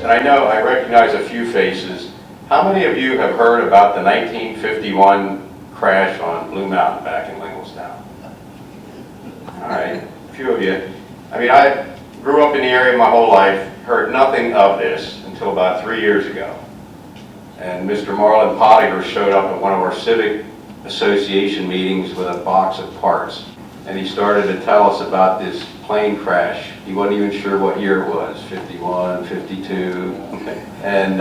and I know I recognize a few faces. How many of you have heard about the 1951 crash on Blue Mountain back in Linglestown? All right, a few of you. I mean, I grew up in the area my whole life, heard nothing of this until about 3 years ago. And Mr. Marlon Pottinger showed up at one of our civic association meetings with a box of parts. And he started to tell us about this plane crash. He wasn't even sure what year it was, 51, 52. And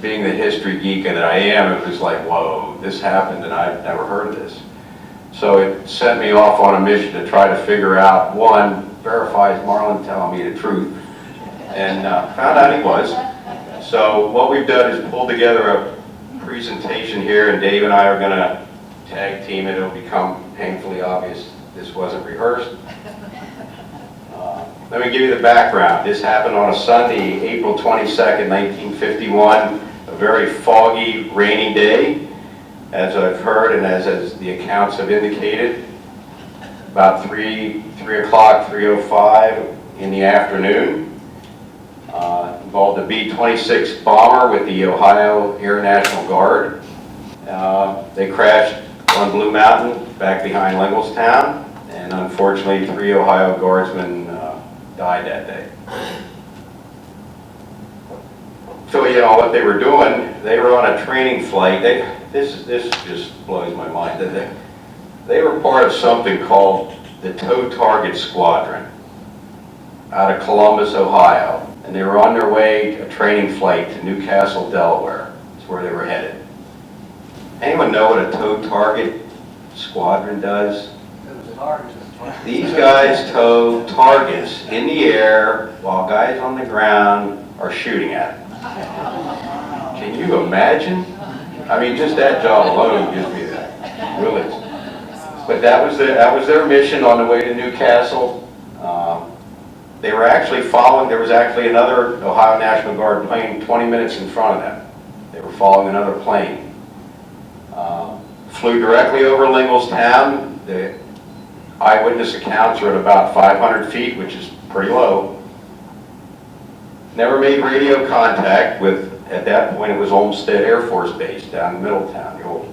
being the history geek that I am, it was like, whoa, this happened and I've never heard of this. So it set me off on a mission to try to figure out, one, verifies Marlon telling me the truth, and found out he was. So what we've done is pull together a presentation here, and Dave and I are going to tag team it. It'll become painfully obvious this wasn't rehearsed. Let me give you the background. This happened on a Sunday, April 22nd, 1951, a very foggy, rainy day, as I've heard and as the accounts have indicated. About 3 o'clock, 3:05 in the afternoon. Involved a B-26 bomber with the Ohio Air National Guard. They crashed on Blue Mountain back behind Linglestown, and unfortunately 3 Ohio Guardsmen died that day. So you know what they were doing, they were on a training flight. This just blows my mind. They were part of something called the Tow Target Squadron out of Columbus, Ohio. And they were on their way to a training flight to Newcastle, Delaware. That's where they were headed. Anyone know what a Tow Target Squadron does? These guys tow targets in the air while guys on the ground are shooting at them. Can you imagine? I mean, just that job alone gives me that. Really. But that was their mission on the way to Newcastle. They were actually following, there was actually another Ohio National Guard plane 20 minutes in front of them. They were following another plane. Flew directly over Linglestown. The eyewitness accounts are at about 500 feet, which is pretty low. Never made radio contact with, at that point it was Olmsted Air Force Base down in Middletown, the old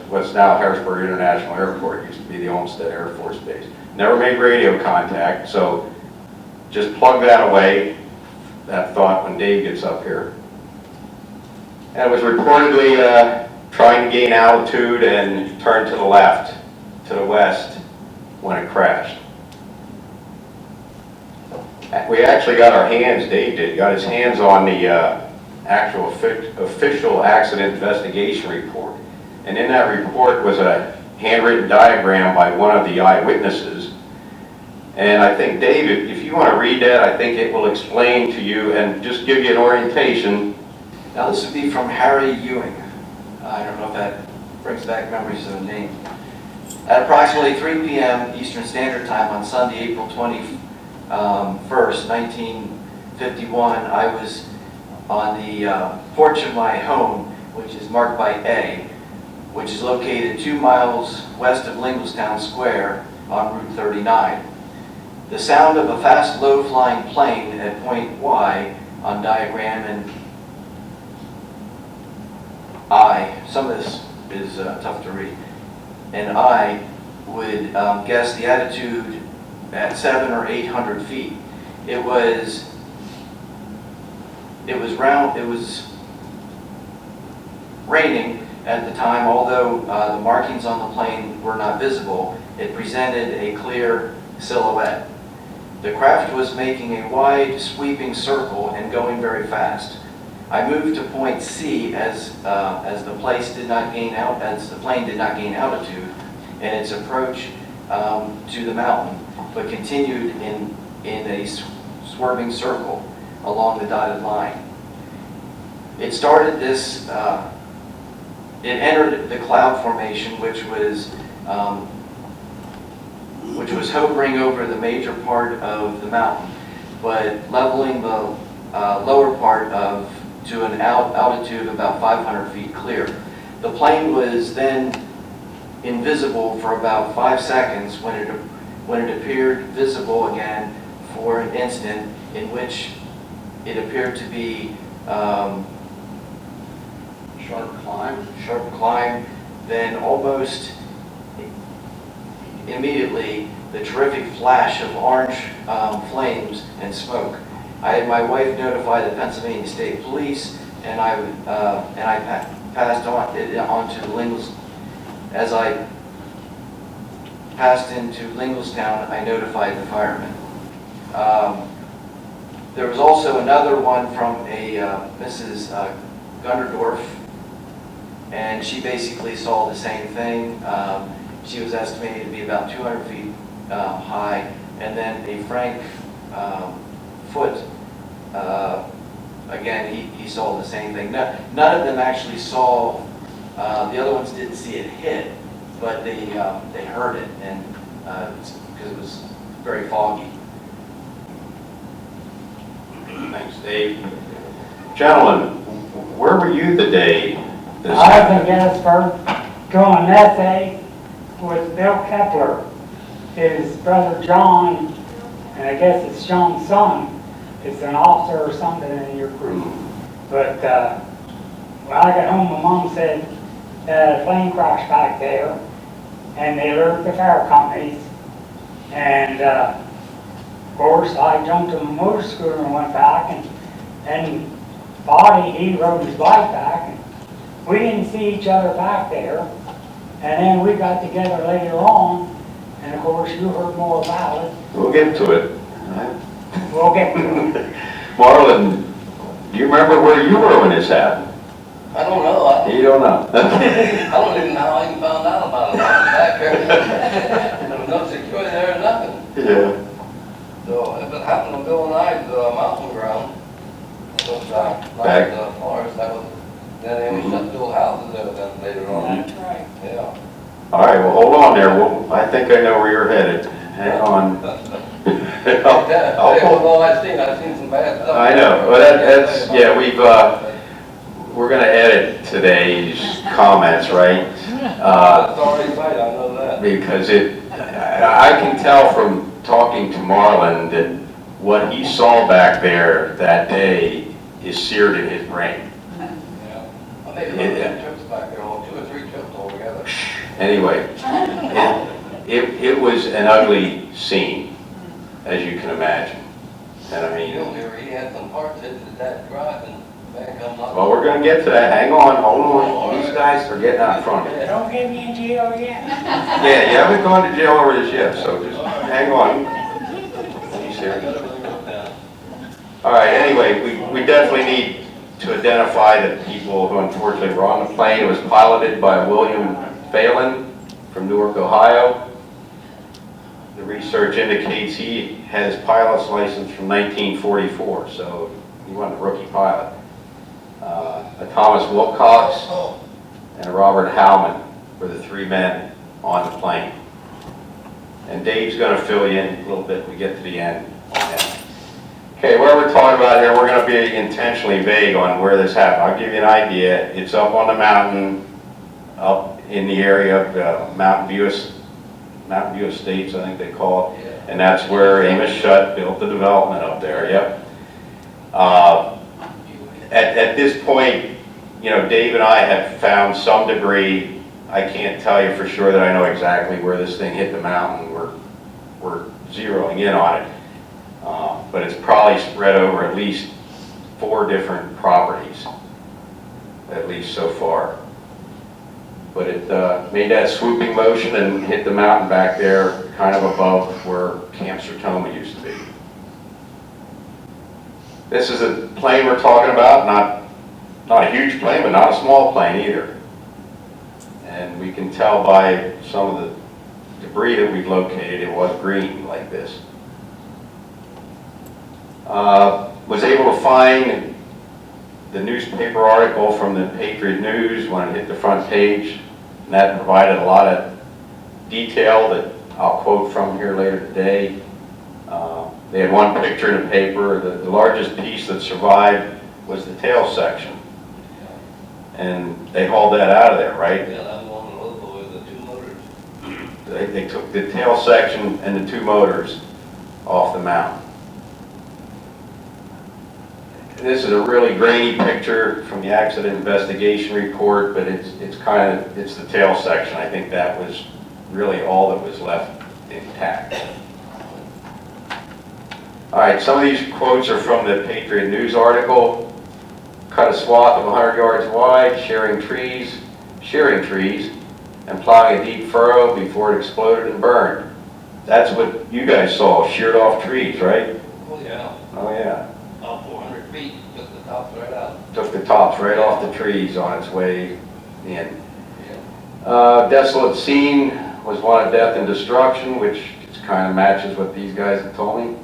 what's now Harrisburg International Airport, used to be the Olmsted Air Force Base. Never made radio contact, so just plug that away, that thought, when Dave gets up here. And it was reportedly trying to gain altitude and turn to the left, to the west, when it crashed. We actually got our hands, Dave did, got his hands on the actual official accident investigation report. And in that report was a handwritten diagram by one of the eyewitnesses. And I think, Dave, if you want to read that, I think it will explain to you and just give you an orientation. Now this would be from Harry Ewing. I don't know if that brings back memories of the name. At approximately 3 p.m. Eastern Standard Time on Sunday, April 21st, 1951, I was on the porch of my home, which is marked by A, which is located 2 miles west of Linglestown Square on Route 39. The sound of a fast, low-flying plane at point Y on diagram and I, some of this is tough to read, and I would guess the altitude at 700 or 800 feet. It was raining at the time, although the markings on the plane were not visible. It presented a clear silhouette. The craft was making a wide, sweeping circle and going very fast. I moved to point C as the plane did not gain altitude in its approach to the mountain, but continued in a swerving circle along the dotted line. It started this. It entered the cloud formation, which was hovering over the major part of the mountain, but leveling the lower part to an altitude of about 500 feet clear. The plane was then invisible for about 5 seconds when it appeared visible again for an instant, in which it appeared to be sharp climb, then almost immediately the terrific flash of orange flames and smoke. I had my wife notify the Pennsylvania State Police, and I passed on to Linglestown. As I passed into Linglestown, I notified the firemen. There was also another one from a Mrs. Gunderdorf, and she basically saw the same thing. She was estimated to be about 200 feet high, and then a Frank Foot, again, he saw the same thing. None of them actually saw, the other ones didn't see it hit, but they heard it, and because it was very foggy. Thanks, Dave. Gentlemen, where were you the day this I was happened? in Gettysburg doing an essay with Bill Kepler, his brother John, and I guess it's John's son. It's an officer or something in your group. But when I got home, my mom said a plane crashed back there, and they alerted the fire companies. And of course, I jumped on my motor scooter and went back, and Bobby, he rode his bike back, and we didn't see each other back there. And then we got together later on, and of course, you heard more about it. We'll get to it. We'll get to it. Marlon, do you remember where you were when this happened? I don't know. You don't know. I don't even know how I even found out about it. I was back there. There was no security there or nothing. Yeah. So if it happened on Bill and I's mountain ground, it was Back. like the forest, that was, then they shut the old houses there then later on. That's right. Yeah. All right, well, hold on there. Well, I think I know where you're headed. Hang on. I've seen some bad stuff. I know. Well, that's, yeah, we're going to edit today's comments, right? It's already right, I know that. Because I can tell from talking to Marlon that what he saw back there that day is seared in his brain. Yeah. I made about 10 trips back there, 2 or 3 trips altogether. Anyway, it was an ugly scene, as you can imagine. And I You know, mean, he had some parts that that drive and man come up. well, we're going to get to that. Hang on, hold on. These guys are getting out in front of you. Don't get me in jail yet. Yeah, you haven't gone to jail over this yet, so just hang on. Are you serious? All right, anyway, we definitely need to identify the people who unfortunately were on the plane. It was piloted by William Phelan from Newark, Ohio. The research indicates he had his pilot's license from 1944, so he wasn't a rookie pilot. A Thomas Wilcox and a Robert Howman were the 3 men on the plane. And Dave's going to fill you in a little bit when we get to the end. Okay, what we're talking about here, we're going to be intentionally vague on where this happened. I'll give you an idea. It's up on the mountain, up in the area of Mountain View Estates, I think they call it. And that's where Amos Shutt built the development up there, yep. At this point, you know, Dave and I have found some debris. I can't tell you for sure that I know exactly where this thing hit the mountain. We're zeroing in on it. But it's probably spread over at least 4 different properties, at least so far. But it made that swooping motion and hit the mountain back there, kind of above where Camp Sertoma used to be. This is a plane we're talking about, not a huge plane, but not a small plane either. And we can tell by some of the debris that we've located, it was green like this. Was able to find the newspaper article from the Patriot News when it hit the front page, and that provided a lot of detail that I'll quote from here later today. They had one picture in the paper. The largest piece that survived was the tail section, and they hauled that out of there, right? Yeah, that one with the 2 motors. They took the tail section and the 2 motors off the mountain. this is a really grainy picture from the accident investigation report, but it's the tail section. I think that was really all that was left intact. All right, some of these quotes are from the Patriot News article. Cut a swath of 100 yards wide, shearing trees, and plowing a deep furrow before it exploded and burned. That's what you guys saw, sheared off trees, right? Oh, yeah. Oh, yeah. About 400 feet, took the tops right out. Took the tops right off the trees on its way in. Yeah. Desolate scene was one of death and destruction, which kind of matches what these guys have told me.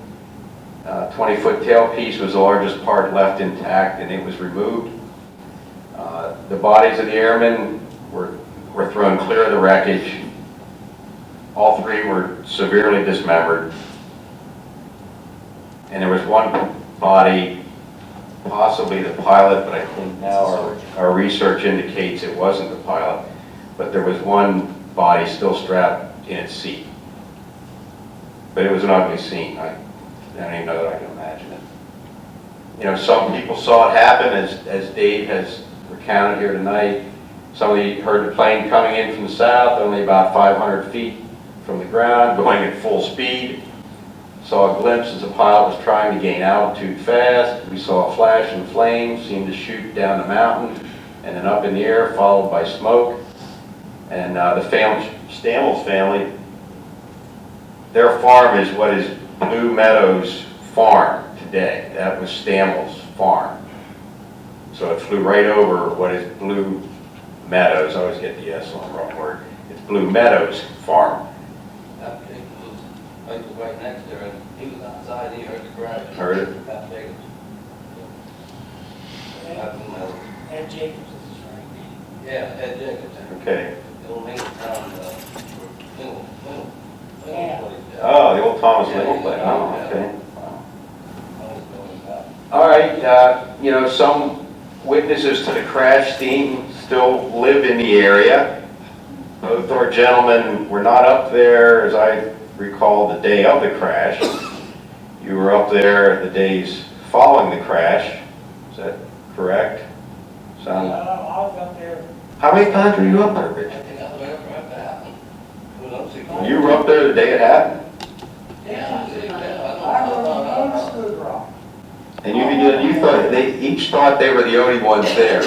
20-foot tailpiece was the largest part left intact, and it was removed. The bodies of the airmen were thrown clear of the wreckage. All three were severely dismembered. And there was one body, possibly the pilot, but I think now our research indicates it wasn't the pilot. But there was one body still strapped in its seat. But it was an ugly scene. I don't even know that I can imagine it. You know, some people saw it happen, as Dave has recounted here tonight. Somebody heard the plane coming in from the south, only about 500 feet from the ground, going at full speed. Saw a glimpse as the pilot was trying to gain altitude fast. We saw a flash and flame seem to shoot down the mountain and then up in the air, followed by smoke. And the Stammel's family, their farm is what is Blue Meadows Farm today. That was Stammel's farm. So it flew right over what is Blue Meadows. I always get the S on the wrong word. It's Blue Meadows Farm. That big was, like, was right next to it. He was outside, he heard the crash. Heard it? That big. Ed Jacobs is his right name. Yeah, Ed Jacobs. Okay. Old Linglestown, Oh, the old Thomas Lingle play. Oh, okay. All right, you know, some witnesses to the crash scene still live in the area. Both our gentlemen were not up there, as I recall, the day of the crash. You were up there the days following the crash. Is that correct? I was up there. How many times were you up there, Rich? I think I was right after it happened. Who knows? You were up there the day it happened? Yeah, I was good rock. And you thought, they each thought they were the only ones there.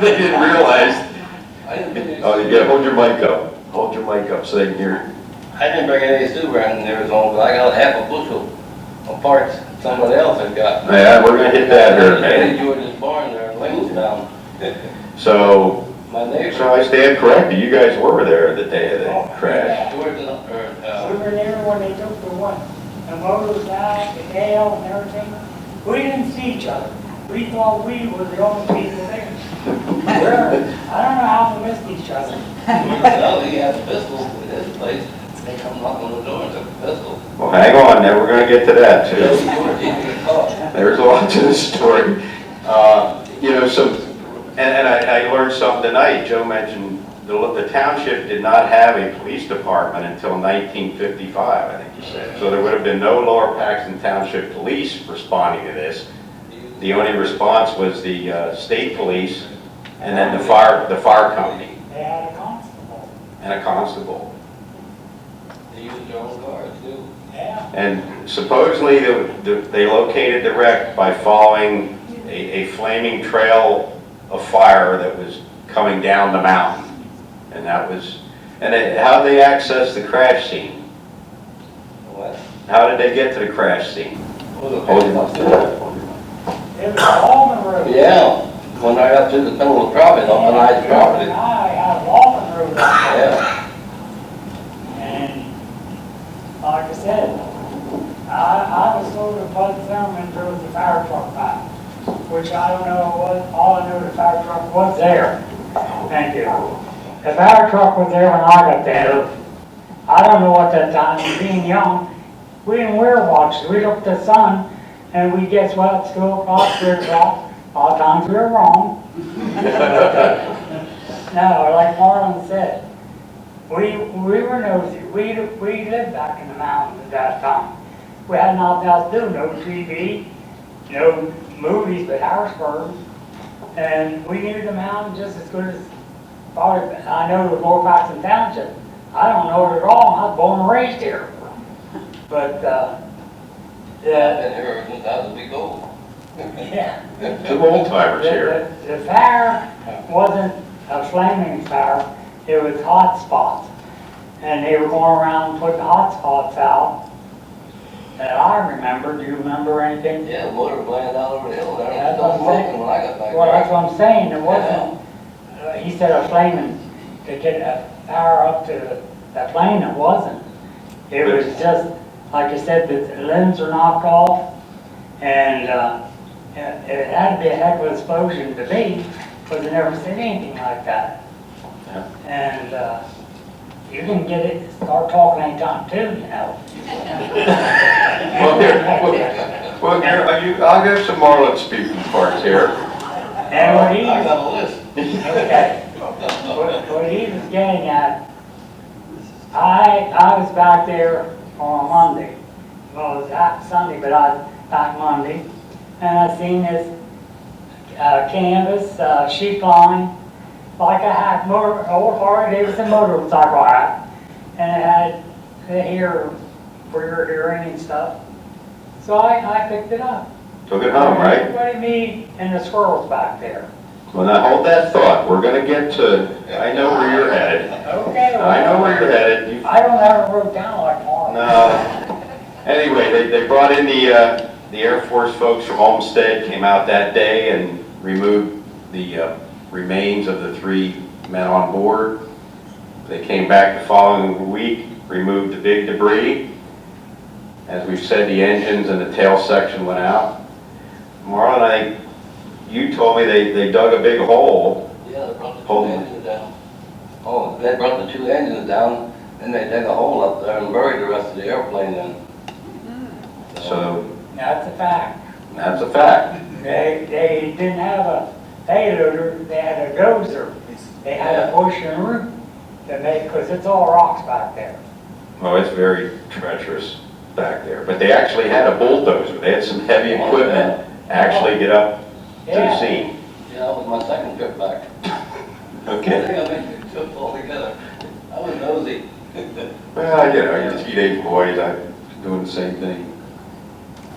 They didn't realize. I didn't bring any. Oh, you gotta hold your mic up. Hold your mic up so they can hear. I didn't bring any super in there was on, but I got half a bushel of parts somebody else had got. Yeah, we're gonna hit that here, Eddie man. George's barn there in Linglestown. So My neighbor. I stand corrected. You guys were there the day of the crash. George and, We were there when they took the motors out, the hail and everything. We didn't see each other. We thought we were the only people there. I don't know how we missed each other. well, he had a pistol at his place. They come knocking on the door and took a pistol. Well, hang on. Now we're gonna get to that Eddie too. George, he took a call. There's a lot to the story. You know, and I learned something tonight. Joe mentioned the township did not have a police department until 1955, I think he said. So there would have been no Lower Paxton Township police responding to this. The only response was the state police and then the fire company They had a constable. and a constable. They used their own cars too. Yeah. And supposedly they located the wreck by following a flaming trail of fire that was coming down the mountain. And how did they access the crash scene? What? How did they get to the crash scene? Was it? Hold your mouth. It was Walden Road. Yeah, when I got to the middle of the property, on my nice property. I had Walden Road up there. Yeah. And like I said, I was told to Bud Thurman drove the fire truck back, which I don't know what, all I know the fire truck was there. Thank you. The fire truck was there when I got there. I don't know what that time, being young, we didn't wear watches. We looked at the sun and we guessed what, it's 2 o'clock, 3 o'clock. All times we were wrong. No, like Marlon said, we were nosy. We lived back in the mountains at that time. We had nothing else to do, no TV, no movies, but Harrisburg. And we knew the mountain just as good as, probably, I know the whole Paxton Township. I don't know it at all, I was born and raised here. But, I've been here since I was a big old. yeah. Two old timers here. The fire wasn't a flaming fire, it was hot spots. And they were going around putting hot spots out. And I remember, do you remember anything? Yeah, the motor playing out over the hill there. Yeah, It was still smoking when I got back Well, that's there. what I'm saying, it wasn't, he said a flaming, to get a fire up to the plane, it wasn't. It was just, like I said, the limbs are knocked off, and it had to be a heck of an explosion to me, because I never seen anything like that. Yeah. And you can get it, start talking anytime too, you know. Well, here, I'll give some Marlon speaking parts here. And what he, I got a list. okay, what he was getting at, I was back there on Monday. Well, it was Sunday, but I was back Monday. And I seen this canvas, sheep line, like I had old Harley Davidson motorcycle hat. And it had the here for your hearing and stuff. So I picked it up. Took it home, right? Everybody, me and the squirrels back there. Well, now hold that thought. We're gonna get to, I know where you're headed. Okay. I know where you're headed. I don't have it wrote down like Mark. No. Anyway, they brought in the Air Force folks from Olmsted, came out that day and removed the remains of the 3 men on board. They came back the following week, removed the big debris. As we've said, the engines and the tail section went out. Marlon, I think you told me they dug a big hole. Yeah, they brought the Hold 2 on. engines down. Oh, they brought the 2 engines down, then they dug a hole up there and buried the rest of the airplane in. So That's a fact. that's a fact. They didn't have a payloader, they had a dozer. They had a bush and root to make, because it's all rocks back there. Well, it's very treacherous back there. But they actually had a bulldozer. They had some heavy equipment actually get up to the Yeah. scene. Yeah, that was my second trip back. I Okay. think I made 2 trips all together. I was nosy. Well, you know, you're teenage boys, I'm doing the same thing.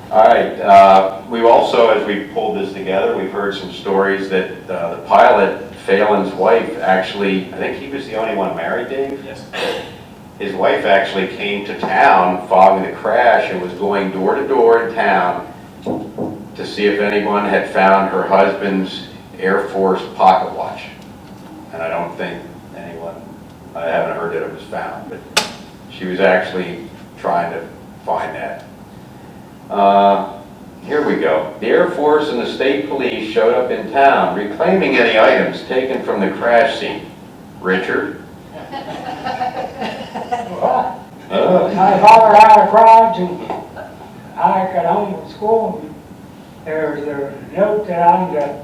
All right, we've also, as we pulled this together, we've heard some stories that the pilot, Phelan's wife, actually, I think he was the only one married, Dave? Yes. His wife actually came to town following the crash and was going door to door in town to see if anyone had found her husband's Air Force pocket watch. And I don't think anyone, I haven't heard that it was found, but she was actually trying to find that. Here we go. The Air Force and the state police showed up in town reclaiming any items taken from the crash scene. Richard? Well, Oh. my father had a garage and I got home from school and there was a note that I'm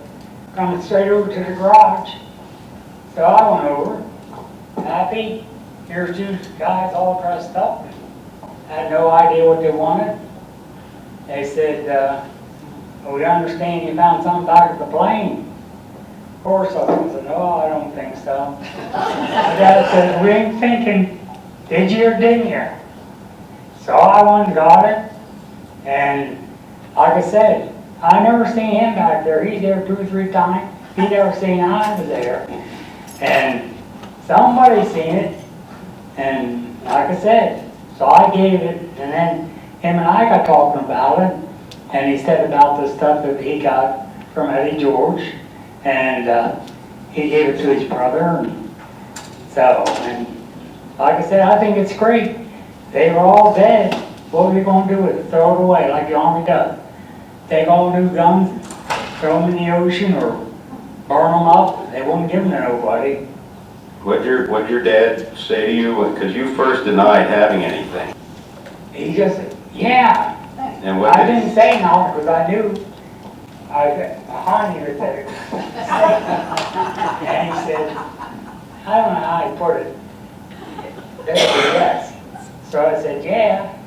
coming straight over to the garage. So I went over, happy, here's 2 guys all dressed up. Had no idea what they wanted. They said, we understand you found something back at the plane. Of course, I said, no, I don't think so. My dad said, we ain't thinking, did you or didn't you? So I went and got it, and like I said, I never seen him back there. He's there 2 or 3 times. He never seen I was there. And somebody seen it, and like I said, so I gave it, and then him and I got talking about it, and he said about the stuff that he got from Eddie George, and he gave it to his brother, and so, and like I said, I think it's great. They were all dead. What are we going to do with it? Throw it away like the Army does. Take all new guns, throw them in the ocean, or burn them up. They wouldn't give them to nobody. What'd your dad say to you? Because you first denied having anything. He just, yeah. And what I did didn't say no because I knew. Honey was there. And he said, I don't know how he put it. Yes. So I said, yeah.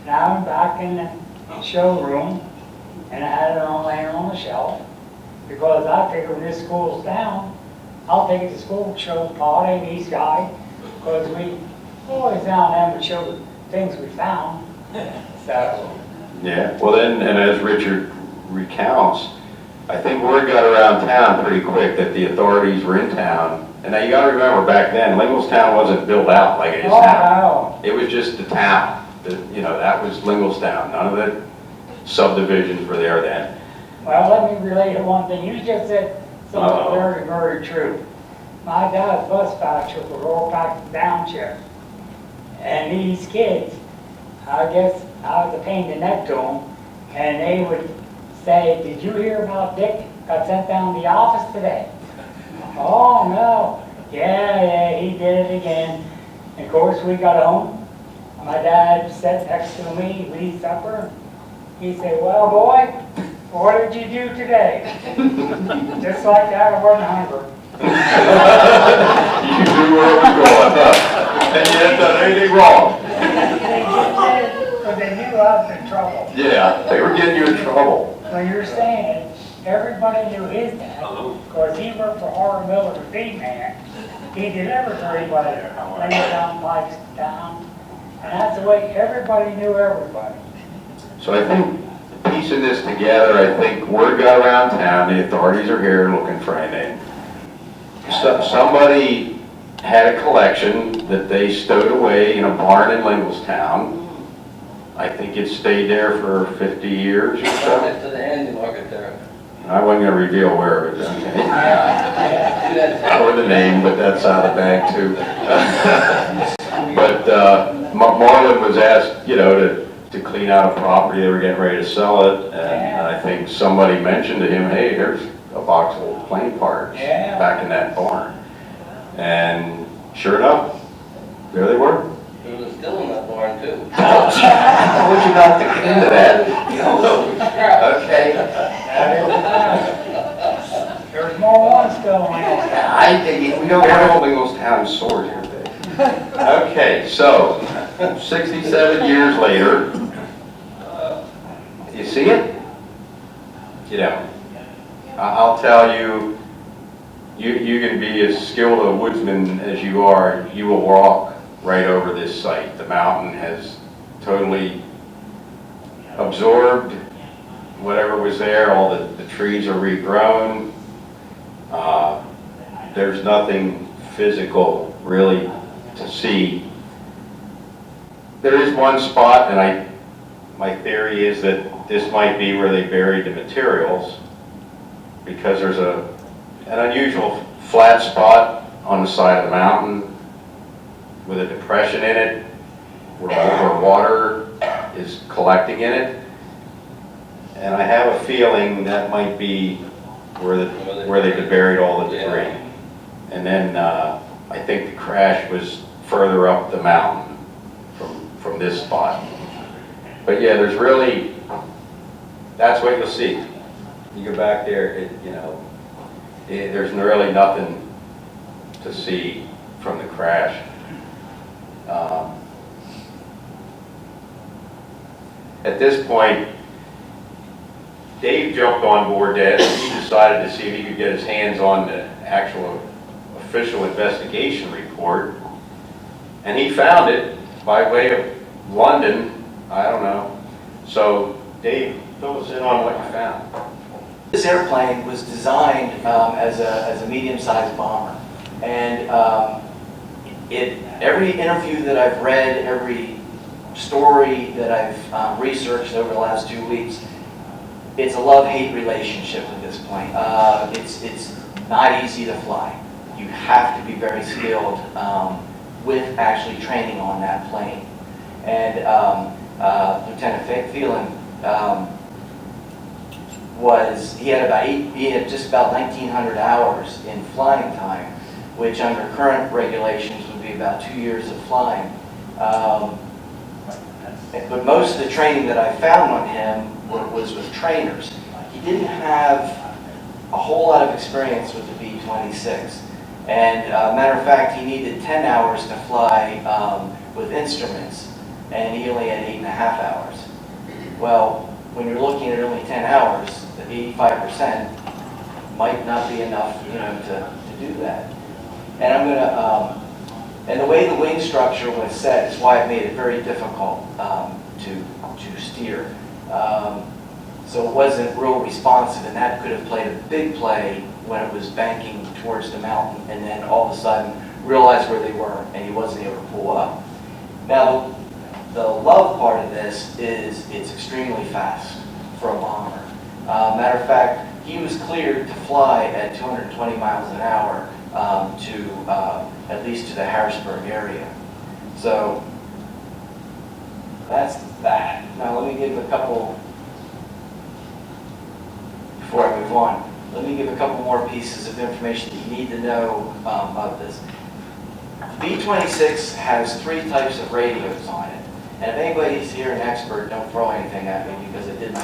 Now I'm back in the showroom and I had it on laying on the shelf, because I figured when this school's down, I'll take it to school, show Paul and these guys, because we always down there and show the things we found. So, Yeah, well then, and as Richard recounts, I think word got around town pretty quick that the authorities were in town. And now you gotta remember, back then, Linglestown wasn't built out like it is now. oh, It was just the town, that was Linglestown. None of the subdivisions were there then. well, let me relate to one thing. You just said something Uh-oh. very, very true. My dad's bus voucher for Paxton Township. And these kids, I guess I was a pain in the neck to them, and they would say, did you hear about Dick got sent down to the office today? Oh, no. Yeah, he did it again. And of course, we got home. My dad sat next to me, we eat supper. He said, well, boy, what did you do today? Just like that, I wasn't hungry. You knew where it was going, huh? And you hadn't done anything wrong. They just did it because they knew I was in trouble. Yeah, they were getting you in trouble. When you're saying it, everybody knew his dad, because he worked for Harvard Miller, the feed man. He delivered for everybody, Linglestown, Paxton Town, and that's the way everybody knew everybody. So I think, piecing this together, I think word got around town, the authorities are here looking for anything. Somebody had a collection that they stowed away in a barn in Linglestown. I think it stayed there for 50 years or Right so. next to the handy market there. I wasn't gonna reveal where it was, okay? Do that. Or the name, but that's out of the bag too. But Marlon was asked, to clean out a property, they were getting ready to sell it, and I think somebody mentioned to him, hey, there's a box of old plane parts Yeah. back in that barn. And sure enough, there they were. There was still in that barn too. How would you not get into that? Okay. There's more ones still in it. I think, we don't have Linglestown swords here today. Okay, so, 67 years later, you see it? You don't. I'll tell you, you can be as skilled a woodsman as you are, you will walk right over this site. The mountain has totally absorbed whatever was there, all the trees are regrown. There's nothing physical really to see. There is one spot, and my theory is that this might be where they buried the materials, because there's an unusual flat spot on the side of the mountain with a depression in it where water is collecting in it. And I have a feeling that might be where they buried all the debris. And then I think the crash was further up the mountain from this spot. But yeah, there's really, that's what you'll see. You go back there, there's really nothing to see from the crash. At this point, Dave jumped on board that. He decided to see if he could get his hands on the actual official investigation report. And he found it by way of London, I don't know. So Dave, fill us in on what you found. This airplane was designed as a medium-sized bomber, and every interview that I've read, every story that I've researched over the last 2 weeks, it's a love-hate relationship with this plane. It's not easy to fly. You have to be very skilled with actually training on that plane. And Lieutenant Phelan he had just about 1,900 hours in flying time, which under current regulations would be about 2 years of flying. But most of the training that I found on him was with trainers. He didn't have a whole lot of experience with the B-26. And matter of fact, he needed 10 hours to fly with instruments, and he only had 8.5 hours. Well, when you're looking at only 10 hours, the 85% might not be enough, to do that. And I'm gonna, and the way the wing structure was set is why it made it very difficult to steer. So it wasn't real responsive, and that could have played a big play when it was banking towards the mountain, and then all of a sudden realized where they were, and he wasn't able to pull up. Now, the love part of this is it's extremely fast for a bomber. Matter of fact, he was cleared to fly at 220 miles an hour to at least to the Harrisburg area. So that's that. Now let me give a couple, before I move on, let me give a couple more pieces of information that you need to know about this. B-26 has 3 types of radios on it. And if anybody's here an expert, don't throw anything at me because I did my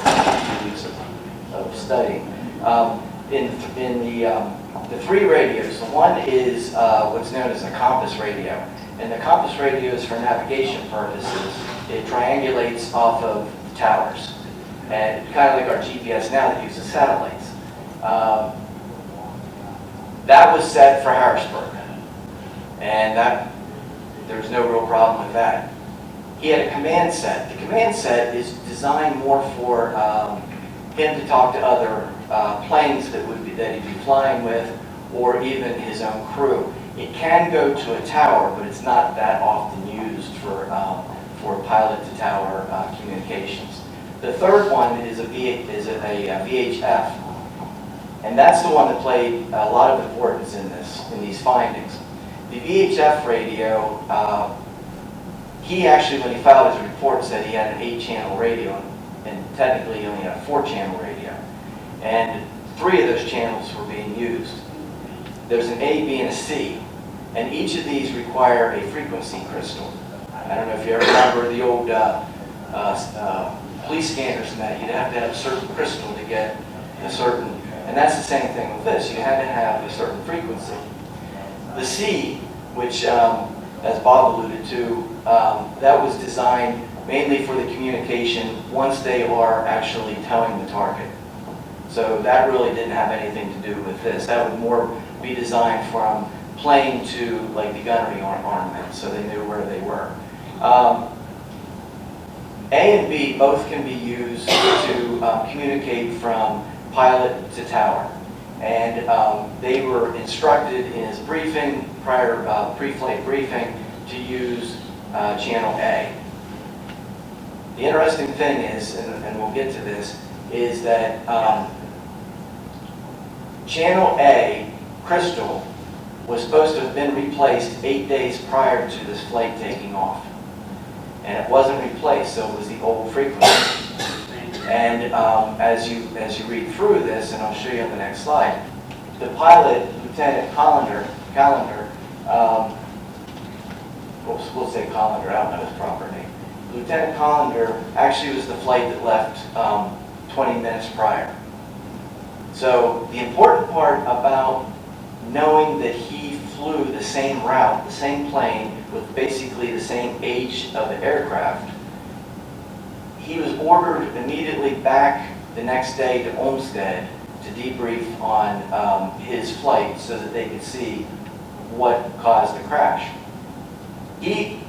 2 weeks of studying. In the 3 radios, the one is what's known as a compass radio. And the compass radio is for navigation purposes. It triangulates off of the towers. And kind of like our GPS now that uses satellites. That was set for Harrisburg. And there's no real problem with that. He had a command set. The command set is designed more for him to talk to other planes that he'd be flying with, or even his own crew. It can go to a tower, but it's not that often used for pilot-to-tower communications. The third one is a VHF, and that's the one that played a lot of importance in these findings. The VHF radio, he actually, when he filed his report, said he had an 8-channel radio, and technically he only had a 4-channel radio. And 3 of those channels were being used. There's an A, B, and a C, and each of these require a frequency crystal. I don't know if you ever remember the old police scanners and that. You'd have to have a certain crystal to get a certain, and that's the same thing with this. You had to have a certain frequency. The C, which, as Bob alluded to, that was designed mainly for the communication once they are actually towing the target. So that really didn't have anything to do with this. That would more be designed from plane to like the gunnery armament, so they knew where they were. A and B both can be used to communicate from pilot to tower. And they were instructed in his briefing, prior pre-flight briefing, to use channel A. The interesting thing is, and we'll get to this, is that channel A crystal was supposed to have been replaced 8 days prior to this flight taking off. And it wasn't replaced, so it was the old frequency. And as you read through this, and I'll show you on the next slide, the pilot, Lieutenant Callender, we'll say Callender, I don't know his proper name. Lieutenant Callender actually was the flight that left 20 minutes prior. So the important part about knowing that he flew the same route, the same plane, with basically the same age of the aircraft, he was ordered immediately back the next day to Olmsted to debrief on his flight so that they could see what caused the crash. He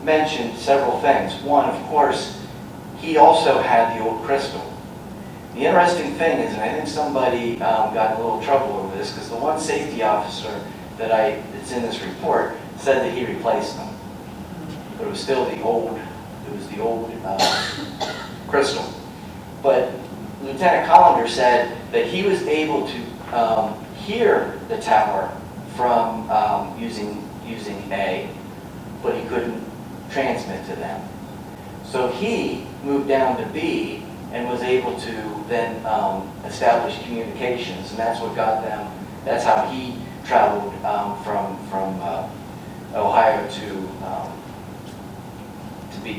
mentioned several things. One, of course, he also had the old crystal. The interesting thing is, and I think somebody got in a little trouble over this, because the one safety officer that's in this report said that he replaced them. But it was still the old, crystal. But Lieutenant Callender said that he was able to hear the tower from using A, but he couldn't transmit to them. So he moved down to B and was able to then establish communications, and that's what got them, that's how he traveled from Ohio to be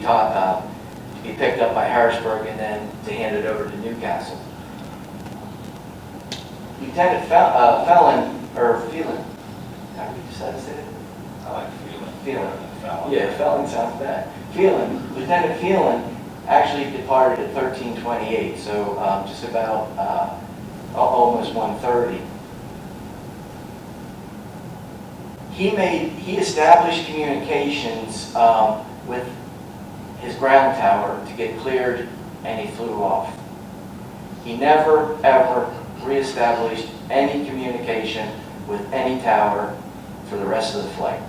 picked up by Harrisburg and then to hand it over to Newcastle. Lieutenant Phelan, how do you decide to say it? I like Phelan. Phelan. Phelan. Yeah, Phelan sounds bad. Lieutenant Phelan actually departed at 13:28, so just about almost 1:30. He established communications with his ground tower to get cleared, and he flew off. He never, ever reestablished any communication with any tower for the rest of the flight.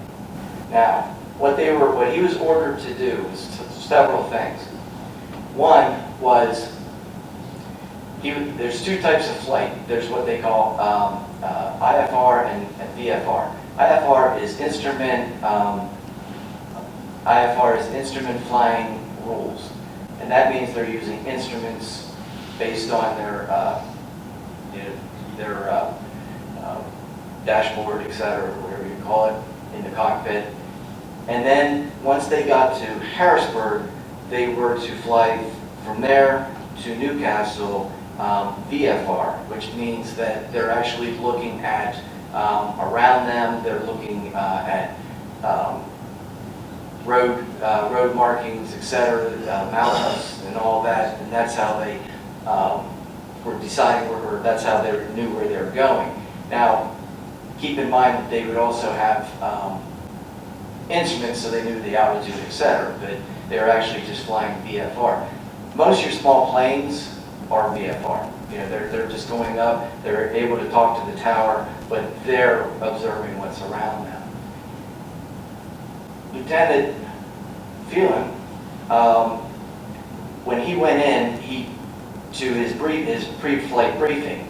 Now, what he was ordered to do was several things. One was, there's two types of flight. There's what they call IFR and VFR. IFR is instrument flying rules, and that means they're using instruments based on their dashboard, etc., whatever you call it, in the cockpit. And then once they got to Harrisburg, they were to fly from there to Newcastle VFR, which means that they're actually looking at around them. They're looking at road markings, etc., mountains, and all that. And that's how they were deciding, or that's how they knew where they were going. Now, keep in mind that they would also have instruments, so they knew the altitude, etc. But they're actually just flying VFR. Most of your small planes are VFR. You know, they're just going up. They're able to talk to the tower, but they're observing what's around them. Lieutenant Phelan, when he went in, to his pre-flight briefing,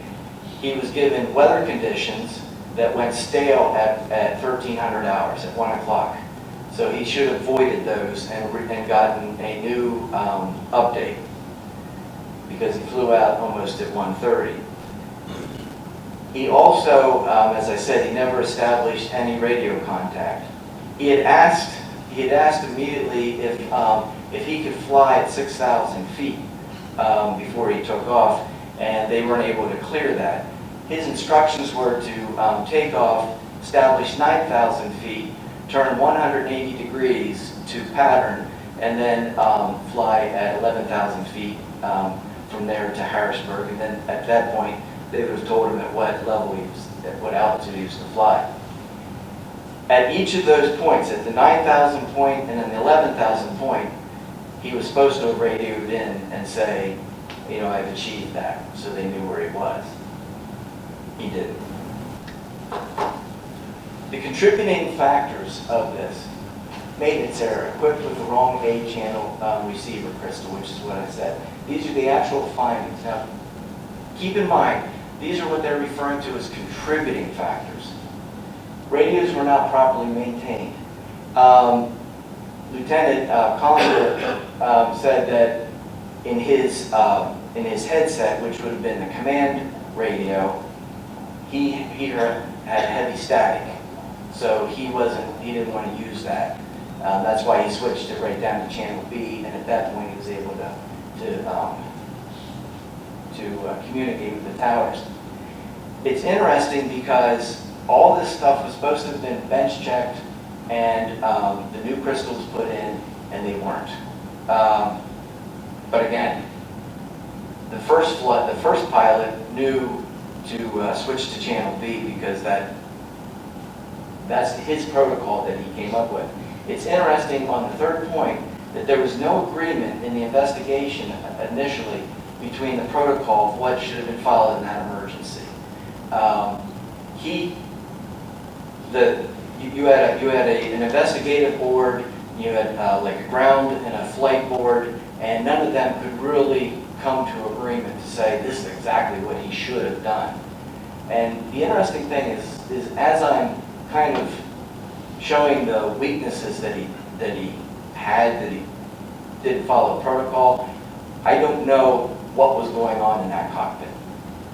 he was given weather conditions that went stale at 1300 hours, at 1 o'clock. So he should have voided those and gotten a new update, because he flew out almost at 1:30. He also, as I said, he never established any radio contact. He had asked immediately if he could fly at 6,000 feet before he took off, and they weren't able to clear that. His instructions were to take off, establish 9,000 feet, turn 180 degrees to pattern, and then fly at 11,000 feet from there to Harrisburg. And then at that point, they would have told him at what level at what altitude he was to fly. At each of those points, at the 9,000 point and then the 11,000 point, he was supposed to have radioed in and say, you know, I've achieved that, so they knew where he was. He didn't. The contributing factors of this: maintenance error, equipped with the wrong A-channel receiver crystal, which is what I said. These are the actual findings. Now, keep in mind, these are what they're referring to as contributing factors. Radios were not properly maintained. Lieutenant Collingwood said that in his headset, which would have been the command radio, he had heavy static, so he didn't want to use that. That's why he switched it right down to channel B, and at that point he was able to communicate with the towers. It's interesting because all this stuff was supposed to have been bench checked and the new crystals put in, and they weren't. But again, the first pilot knew to switch to channel B because that's his protocol that he came up with. It's interesting on the third point that there was no agreement in the investigation initially between the protocol of what should have been followed in that emergency. You had an investigative board, you had like a ground and a flight board, and none of them could really come to agreement to say this is exactly what he should have done. And the interesting thing is as I'm kind of showing the weaknesses that he didn't follow protocol, I don't know what was going on in that cockpit.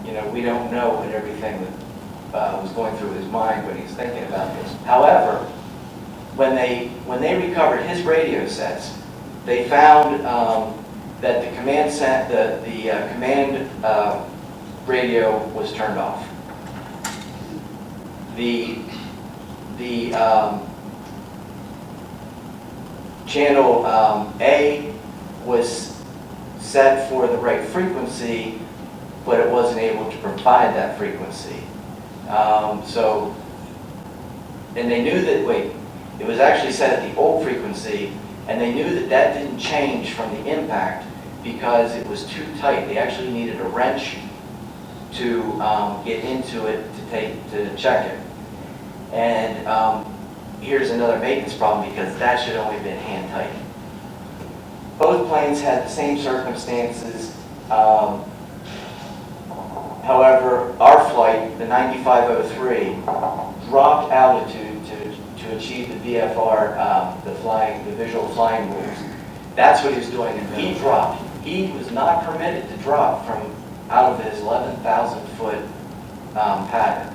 You know, we don't know what everything that was going through his mind when he's thinking about this. However, when they recovered his radio sets, they found that the command radio was turned off. The channel A was set for the right frequency, but it wasn't able to provide that frequency. And they knew that, it was actually set at the old frequency, and they knew that that didn't change from the impact because it was too tight. They actually needed a wrench to get into it to check it. And here's another maintenance problem because that should have only been hand tight. Both planes had the same circumstances. However, our flight, the 9503, dropped altitude to achieve the VFR, the visual flying rules. That's what he was doing, and he dropped. He was not permitted to drop from out of his 11,000-foot pattern.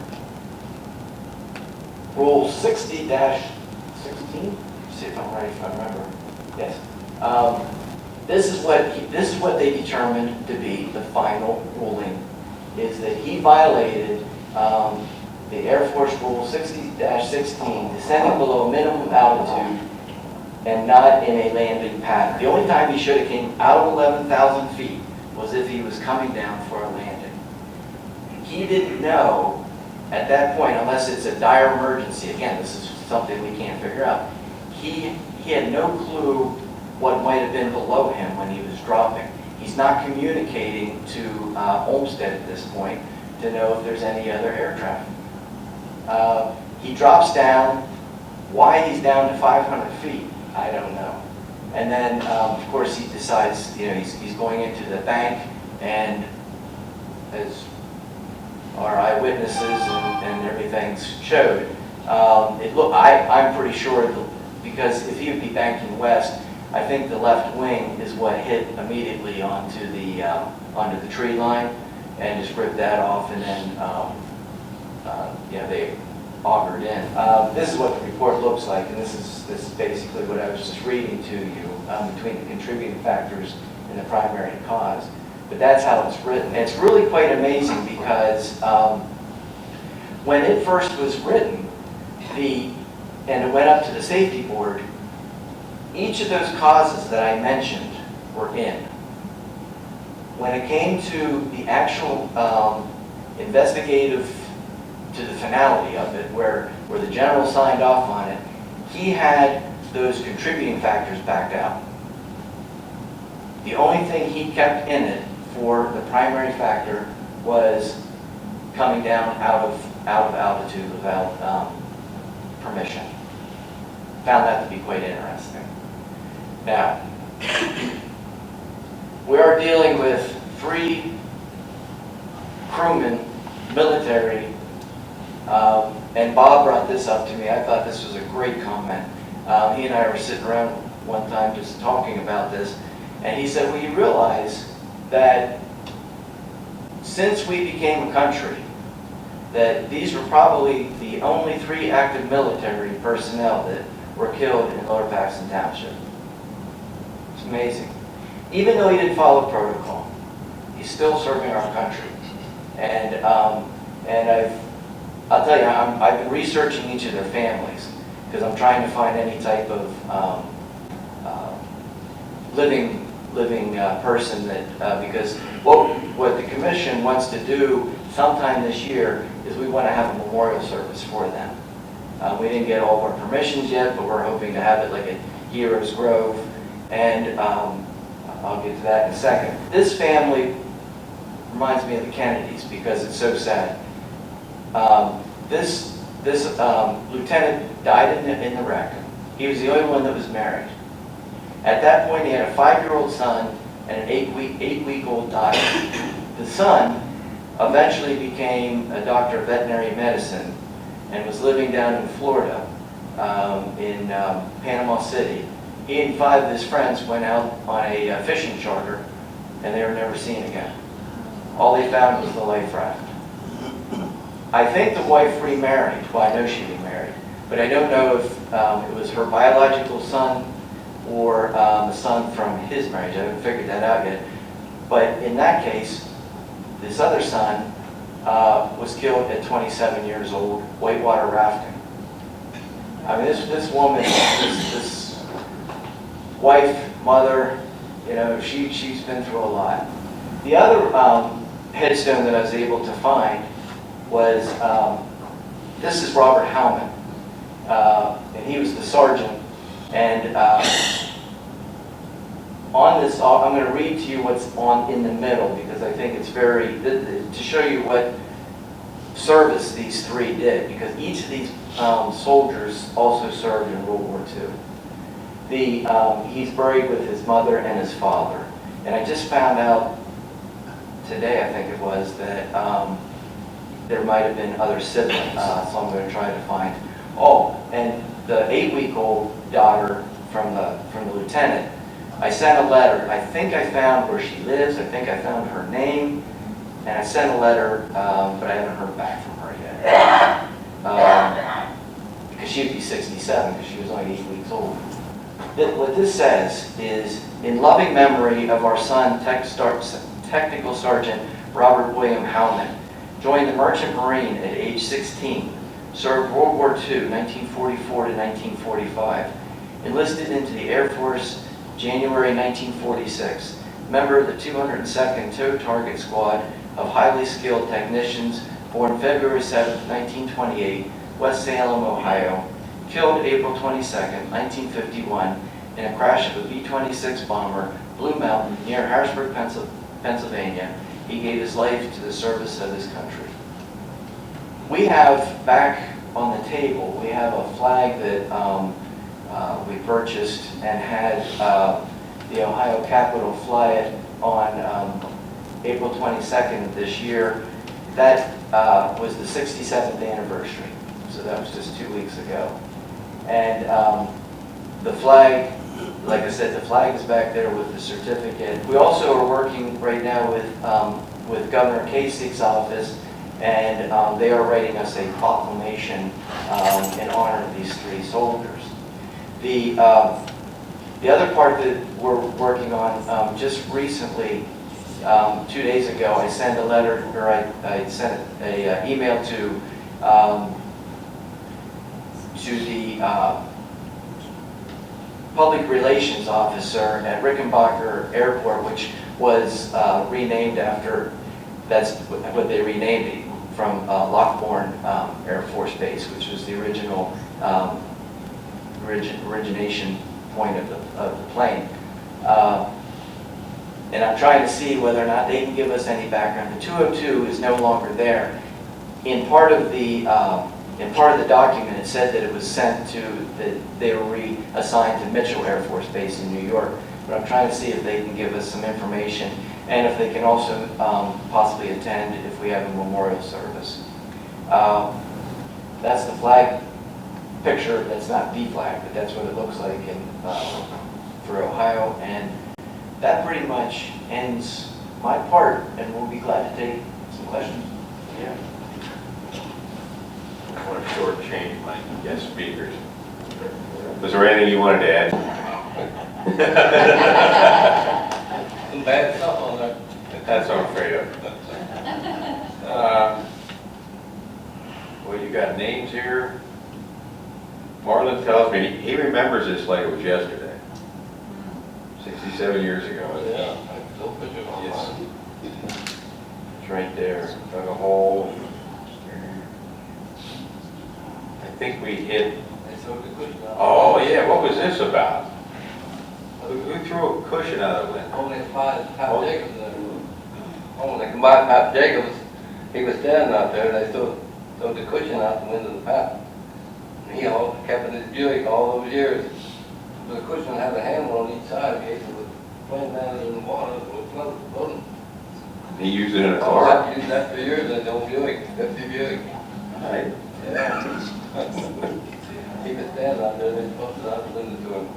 Rule 60-16, see if I'm right, if I remember. Yes. This is what they determined to be the final ruling, is that he violated the Air Force Rule 60-16, descending below minimum altitude and not in a landing pattern. The only time he should have came out of 11,000 feet was if he was coming down for a landing. He didn't know at that point, unless it's a dire emergency, again, this is something we can't figure out, he had no clue what might have been below him when he was dropping. He's not communicating to Olmsted at this point to know if there's any other air traffic. He drops down. Why he's down to 500 feet, I don't know. And then, of course, he decides, he's going into the bank, and as our eyewitnesses and everything showed, I'm pretty sure, because if he would be banking west, I think the left wing is what hit immediately onto the tree line and just ripped that off, and then they augured in. This is what the report looks like, and this is basically what I was just reading to you between the contributing factors and the primary cause. But that's how it's written. And it's really quite amazing because when it first was written, and it went up to the safety board, each of those causes that I mentioned were in. When it came to the actual investigative, to the finality of it, where the general signed off on it, he had those contributing factors backed out. The only thing he kept in it for the primary factor was coming down out of altitude without permission. Found that to be quite interesting. Now, we are dealing with 3 crewmen, military, and Bob brought this up to me. I thought this was a great comment. He and I were sitting around one time just talking about this, and he said, well, you realize that since we became a country, that these were probably the only 3 active military personnel that were killed in Lower Paxton Township. It's amazing. Even though he didn't follow protocol, he's still serving our country. And I'll tell you, I've been researching each of their families because I'm trying to find any type of living person that because what the commission wants to do sometime this year is we want to have a memorial service for them. We didn't get all of our permissions yet, but we're hoping to have it like at Heroes Grove, and I'll get to that in a second. This family reminds me of the Kennedys because it's so sad. This lieutenant died in the wreck. He was the only one that was married. At that point, he had a 5-year-old son and an 8-week-old daughter. The son eventually became a doctor of veterinary medicine and was living down in Florida, in Panama City. He and 5 of his friends went out on a fishing charter, and they were never seen again. All they found was the life raft. I think the wife remarried. Well, I know she remarried, but I don't know if it was her biological son or the son from his marriage. I haven't figured that out yet. But in that case, this other son was killed at 27 years old, whitewater rafting. I mean, this woman, this wife, mother, You know, she's been through a lot. The other headstone that I was able to find was, this is Robert Howman, and he was the sergeant. And on this, I'm going to read to you what's in the middle, because I think it's very, to show you what service these three did, because each of these soldiers also served in World War II. He's buried with his mother and his father. And I just found out today, I think it was, that there might have been other siblings, so I'm going to try to find. Oh, and the 8-week-old daughter from the lieutenant, I sent a letter. I think I found where she lives. I think I found her name. And I sent a letter, but I haven't heard back from her yet. Because she'd be 67, because she was only 8 weeks old. What this says is, in loving memory of our son, Technical Sergeant Robert William Howman, joined the Merchant Marine at age 16, served World War II, 1944 to 1945, enlisted into the Air Force January 1946, member of the 202nd Tow Target Squad of highly skilled technicians, born February 7, 1928, West Salem, Ohio, killed April 22, 1951, in a crash of a B-26 bomber, Blue Mountain, near Harrisburg, Pennsylvania. He gave his life to the service of his country. We have, back on the table, we have a flag that we purchased and had the Ohio Capitol fly it on April 22nd of this year. That was the 67th anniversary, so that was just 2 weeks ago. And the flag, like I said, the flag is back there with the certificate. We also are working right now with Governor Kasich's office, and they are writing us a proclamation in honor of these three soldiers. The other part that we're working on, just recently, 2 days ago, I sent a letter, or I sent an email to the public relations officer at Rickenbacker Airport, which was renamed after, that's what they renamed it, from Lockbourne Air Force Base, which was the original origination point of the plane. And I'm trying to see whether or not they can give us any background. The 202 is no longer there. In part of the document, it said that it was sent to, that they were reassigned to Mitchell Air Force Base in New York. But I'm trying to see if they can give us some information, and if they can also possibly attend if we have a memorial service. That's the flag picture. That's not the flag, but that's what it looks like for Ohio. And that pretty much ends my part, and we'll be glad to take some questions. Yeah. I want to shortchange my guest speakers. Was there anything you wanted to add? Some bad stuff on there. That's what I'm afraid of. Well, you got names here. Marlon tells me he remembers this like it was yesterday. 67 years ago. Yeah, I still picture it on It's, mine. it's right there. Dug a hole. I think we hit. They sewed the cushion out. Oh yeah, what was this about? Who threw a cushion out of the window? Only Pat Jacobs in there. Oh, when they combined Pat Jacobs, he was standing out there, and they threw the cushion out the window of the Pat. And he kept in his Buick all those years. The cushion had a handle on each side in case it was playing down in the water, it would float. He used it in a Oh, car. I've used that for years, that old Buick, 50 Buick. Right. Yeah. He was standing out there, they posted out the window to him.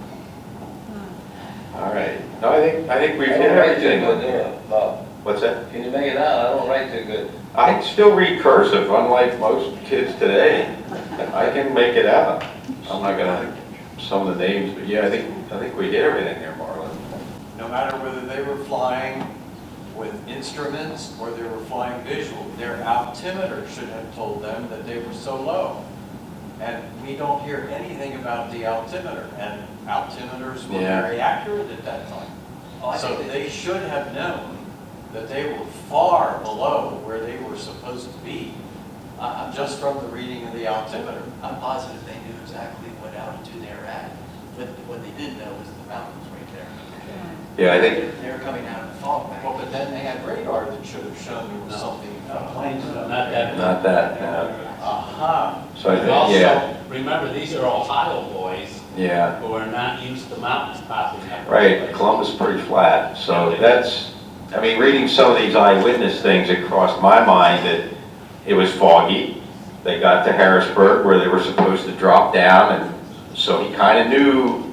All right. No, I think we've I hit don't write too everything. good, do I, Bob? What's that? Can you make it out? I don't write too good. I still read cursive, unlike most kids today. I can make it out. I'm not gonna some of the names, but yeah, I think we hit everything there, Marlon. No matter whether they were flying with instruments or they were flying visual, their altimeter should have told them that they were so low. And we don't hear anything about the altimeter, and altimeters were Yeah. very accurate at that time. Oh, I So think they should have known that they were far below where they were supposed to be, just from the reading of the altimeter. I'm positive they knew exactly what altitude they were at, but what they didn't know was the mountains right there. Yeah, I think, They were coming out of the fog bank. Well, but then they had radar that should have shown there was something. Planes. Not that. not that, no. Aha. So I And think, yeah, also, remember, these are Ohio boys yeah. who are not used to mountains popping up. Right, Columbus is pretty flat, so that's, I mean, reading some of these eyewitness things, it crossed my mind that it was foggy. They got to Harrisburg where they were supposed to drop down, and so he kind of knew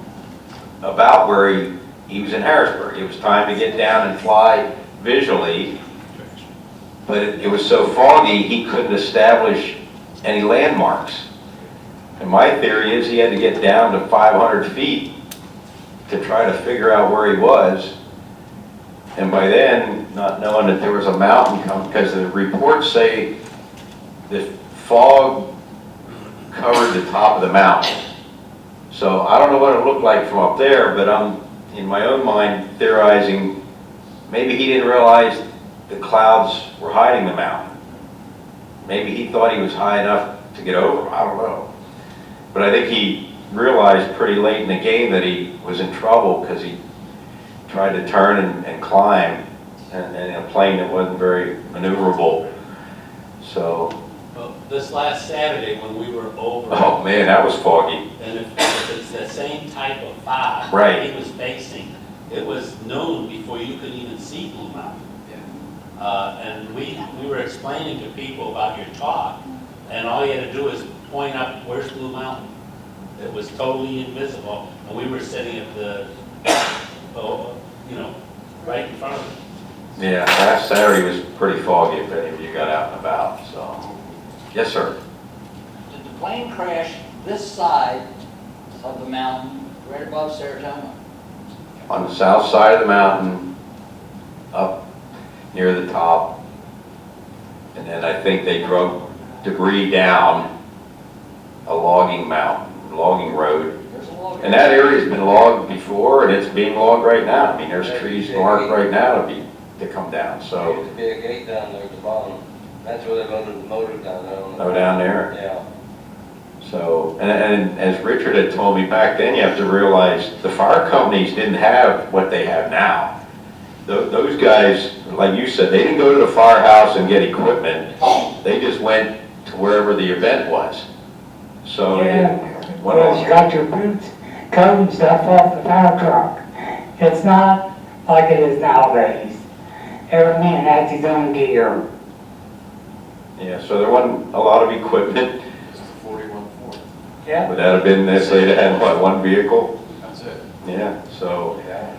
about where he was in Harrisburg. It was time to get down and fly visually, but it was so foggy, he couldn't establish any landmarks. And my theory is he had to get down to 500 feet to try to figure out where he was. And by then, not knowing that there was a mountain coming, because the reports say the fog covered the top of the mountain. So I don't know what it looked like from up there, but I'm, in my own mind, theorizing maybe he didn't realize the clouds were hiding the mountain. Maybe he thought he was high enough to get over, I don't know. But I think he realized pretty late in the game that he was in trouble because he tried to turn and climb and in a plane that wasn't very maneuverable. So, Well, this last Saturday when we were over, oh man, that was foggy. and if it's the same type of fog Right. he was facing, it was noon before you could even see Blue Mountain. And we were explaining to people about your talk, and all you had to do is point up, where's Blue Mountain? It was totally invisible, and we were sitting at the, right in front of it. Yeah, last Saturday was pretty foggy if any of you got out and about, so. Yes, sir. Did the plane crash this side of the mountain, right above Saratoga? On the south side of the mountain, up near the top. And then I think they drove debris down a logging road. There's a log. And that area's been logged before, and it's being logged right now. I mean, there's trees marked right now to come down, There so. used to be a gate down there at the bottom. That's where they loaded the motor down there. Oh, down there. Yeah. So, and as Richard had told me back then, you have to realize the fire companies didn't have what they have now. Those guys, like you said, they didn't go to the firehouse and get equipment. They just went to wherever the event was. So, Yeah, went well, you on. got your boots, coat and stuff off the fire truck. It's not like it is nowadays. Every man has his own gear. Yeah, so there wasn't a lot of equipment. It's the 41 Ford. Yeah. Would that have been this, they'd have had, what, one vehicle? That's it. Yeah, so, Yeah.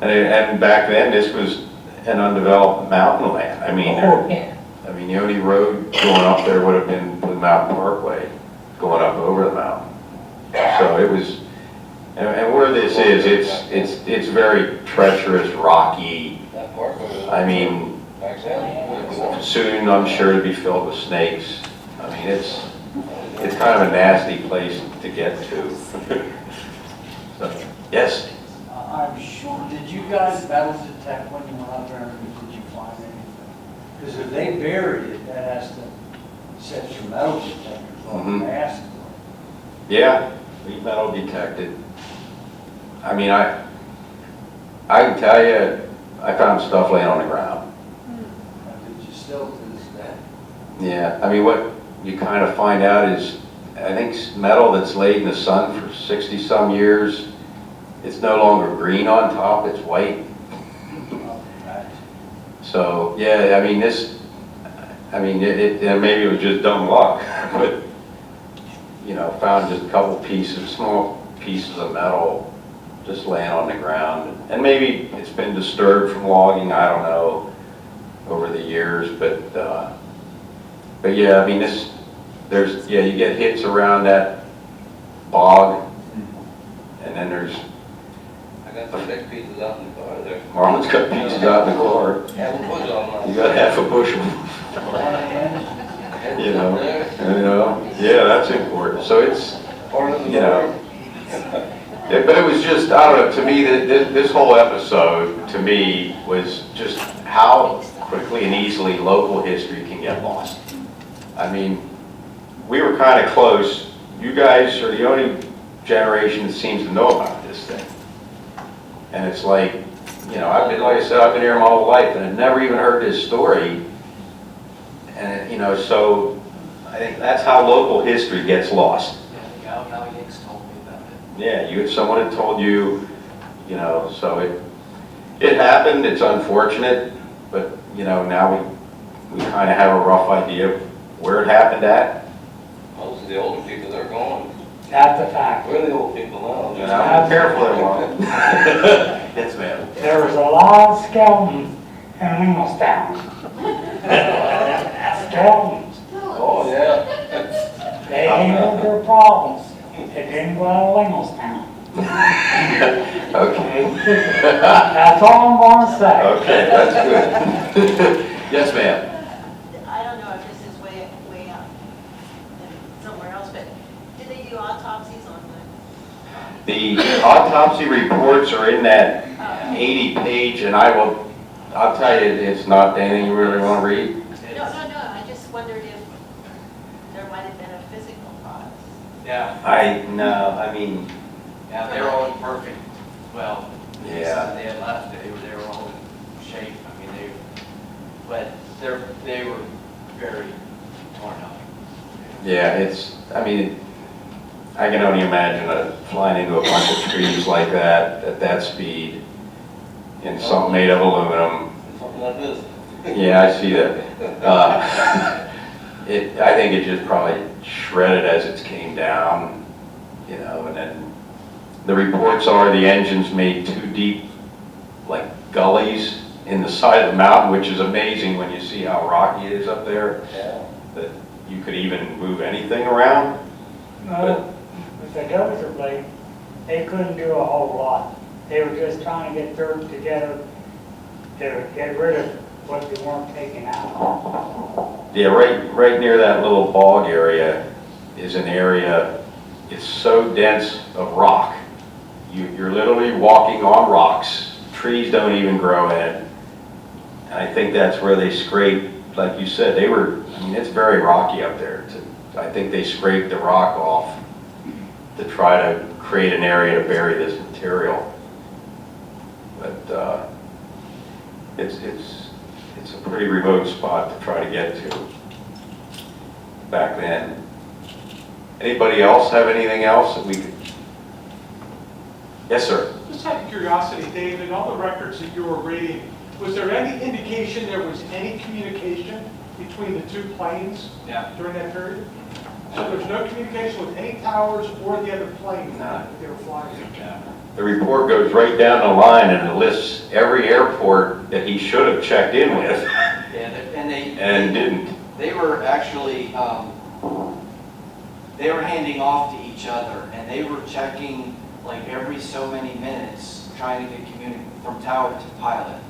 and back then, this was an undeveloped mountain land. I mean, Oh, yeah. the only road going up there would have been Blue Mountain Parkway, going up over the mountain. So it was, and where this is, it's very treacherous, rocky. That park was. I mean, Back then. soon I'm sure to be filled with snakes. I mean, it's kind of a nasty place to get to. So, yes? I'm sure, did you guys metal detect when you went out there, and did you find anything? Because if they buried it, that has to set your metal detectors off Mhm. fast. Yeah, lead metal detected. I mean, I can tell you, I found stuff laying on the ground. Did you still to this day? Yeah, I mean, what you kind of find out is, I think metal that's laid in the sun for 60-some years, it's no longer green on top, it's white. So, yeah, I mean, and maybe it was just dumb luck, but, found just a couple pieces, small pieces of metal just laying on the ground. And maybe it's been disturbed from logging, I don't know, over the years, but yeah, I mean, you get hits around that bog, and then there's, I got some big pieces out in the car there. Marlon's got pieces out in the car. Yeah, we'll put it on. You got half a bushel, yeah, that's important. So it's, Part of the you know, motor. Yeah, but it was just, I don't know, to me, this whole episode, to me, was just how quickly and easily local history can get lost. I mean, we were kind of close. You guys are the only generation that seems to know about this thing. And it's like, you know, like I said, I've been here my whole life, and I've never even heard this story. And, you know, so I think that's how local history gets lost. Yeah, the Gal Yanks told me about it. Yeah, someone had told you, you know, so it happened, it's unfortunate, but, you know, now we kind of have a rough idea of where it happened at. Most of the older people, they're gone. That's a fact. We're the old people now. You know, careful there, Mark. Yes, ma'am. There was a lot of skeletons in Linglestown. Skeletons. Oh, yeah. They handled their problems. It didn't go out of Linglestown. Okay. That's all I'm gonna say. Okay, that's good. Yes, ma'am. I don't know if this is way out somewhere else, but do they do autopsies on them? The autopsy reports are in that 80-page, and I'll tell you, it's not anything you really want to read. No, I just wondered if there might have been a physical cause. Yeah, I mean, yeah, they're all in perfect, well, Yeah. they had left, they were all in shape, I mean, but they were very torn up. yeah, I mean, I can only imagine flying into a bunch of trees like that, at that speed, in something made of aluminum. Something like this. Yeah, I see that. I think it just probably shredded as it came down, you know, and then the reports are the engines made 2 deep, like gullies in the side of the mountain, which is amazing when you see how rocky it is up there, Yeah. that you could even move anything around. No, with the dozer blade, they couldn't do a whole lot. They were just trying to get dirt together to get rid of what they weren't taking out. Yeah, right near that little bog area is an area, it's so dense of rock. You're literally walking on rocks. Trees don't even grow in it. And I think that's where they scraped, like you said, I mean, it's very rocky up there. I think they scraped the rock off to try to create an area to bury this material. But it's a pretty remote spot to try to get to back then. Anybody else have anything else that we could? Yes, sir. Just out of curiosity, David, on the records that you were reading, was there any indication there was any communication between the 2 planes Yeah. during that period? So there's no communication with any towers or the other plane No. that they were flying? Yeah. The report goes right down the line and it lists every airport that he should have checked in with Yeah, and and didn't. they were actually, they were handing off to each other, and they were checking like every so many minutes, trying to get from tower to pilot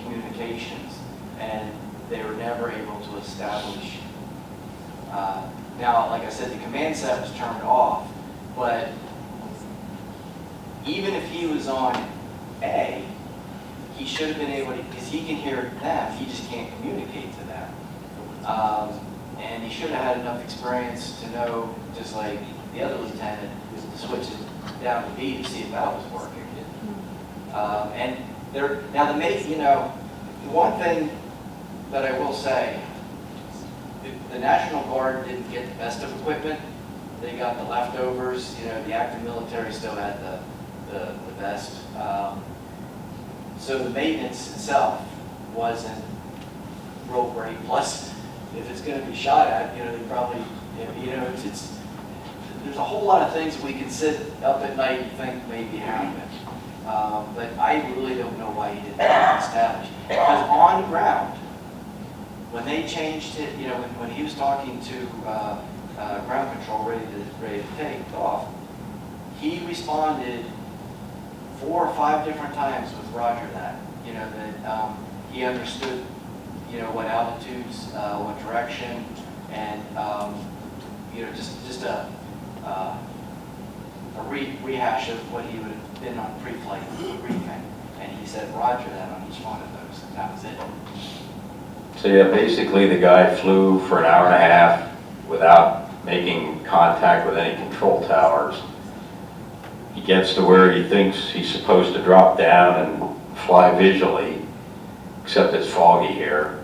communications, and they were never able to establish. Now, like I said, the command set was turned off, but even if he was on A, he should have been able to, because he can hear them, he just can't communicate to them. And he should have had enough experience to know, just like the other lieutenant, to switch it down to B to see if that was working. And now the one thing that I will say, the National Guard didn't get the best of equipment. They got the leftovers. The active military still had the best. So the maintenance itself wasn't real great. Plus, if it's going to be shot at, they probably, there's a whole lot of things we can sit up at night and think maybe happened. But I really don't know why he didn't establish. Because on the ground, when they changed it, when he was talking to ground control ready to take off, he responded 4 or 5 different times with Roger that, that he understood, what altitudes, what direction, and, just a rehash of what he would have been on pre-flight briefing. And he said roger that on each one of those, and that was it. So yeah, basically the guy flew for an hour and a half without making contact with any control towers. He gets to where he thinks he's supposed to drop down and fly visually, except it's foggy here.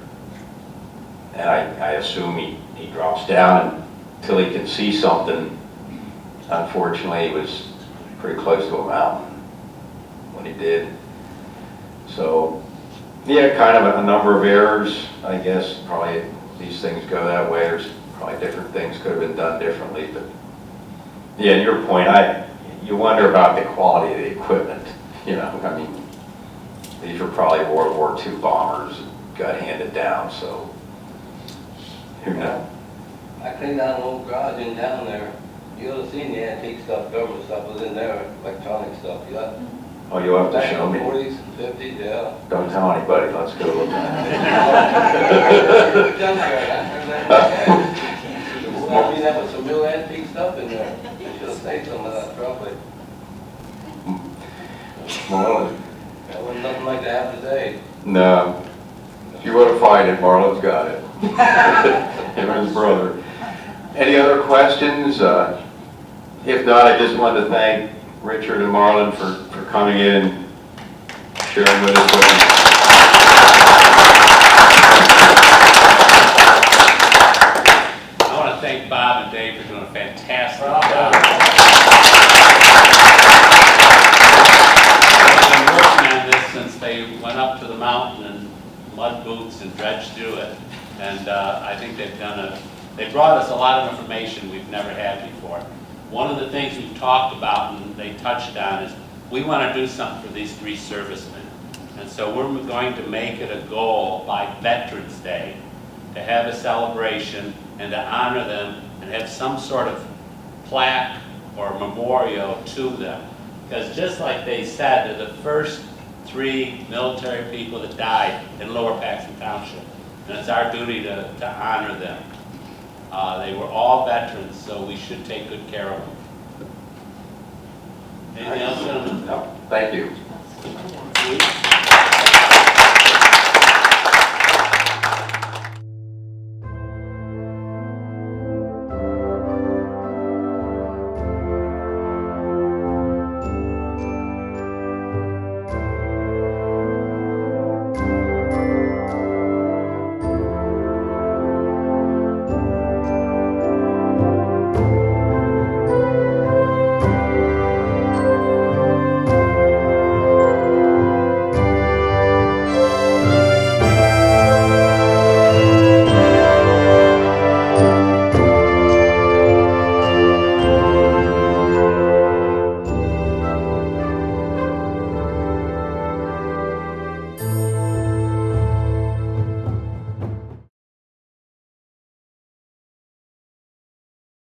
And I assume he drops down until he can see something. Unfortunately, he was pretty close to a mountain when he did. So, yeah, kind of a number of errors, I guess. Probably these things go that way. There's probably different things could have been done differently. But yeah, and your point, you wonder about the quality of the equipment. You know, I mean, these were probably World War II bombers that got handed down. So, who knows? I cleaned out an old garage in town there. You ought to seen the antique stuff, government stuff was in there, electronic stuff. You got Oh, you'll have to back show in me. the 40s and 50s, yeah. Don't tell anybody. Let's go look at it. Junkyard, I mean, that was some real antique stuff in there. They should have saved some of that probably. Marlon? That wasn't nothing like that today. No. If you want to find it, Marlon's got it. Him and his brother. Any other questions? If not, I just wanted to thank Richard and Marlon for coming in and sharing with us what I want to thank Bob and Dave for doing a fantastic job. They've been working on this since they went up to the mountain in mud boots and dredged through it. And I think they brought us a lot of information we've never had before. One of the things we've talked about and they touched on is we want to do something for these 3 servicemen. And so we're going to make it a goal by Veterans Day to have a celebration and to honor them and have some sort of plaque or memorial to them. Because just like they said, they're the first 3 military people that died in Lower Paxton Township. And it's our duty to honor them. They were all veterans, so we should take good care of them. Anything else, gentlemen? No, thank you.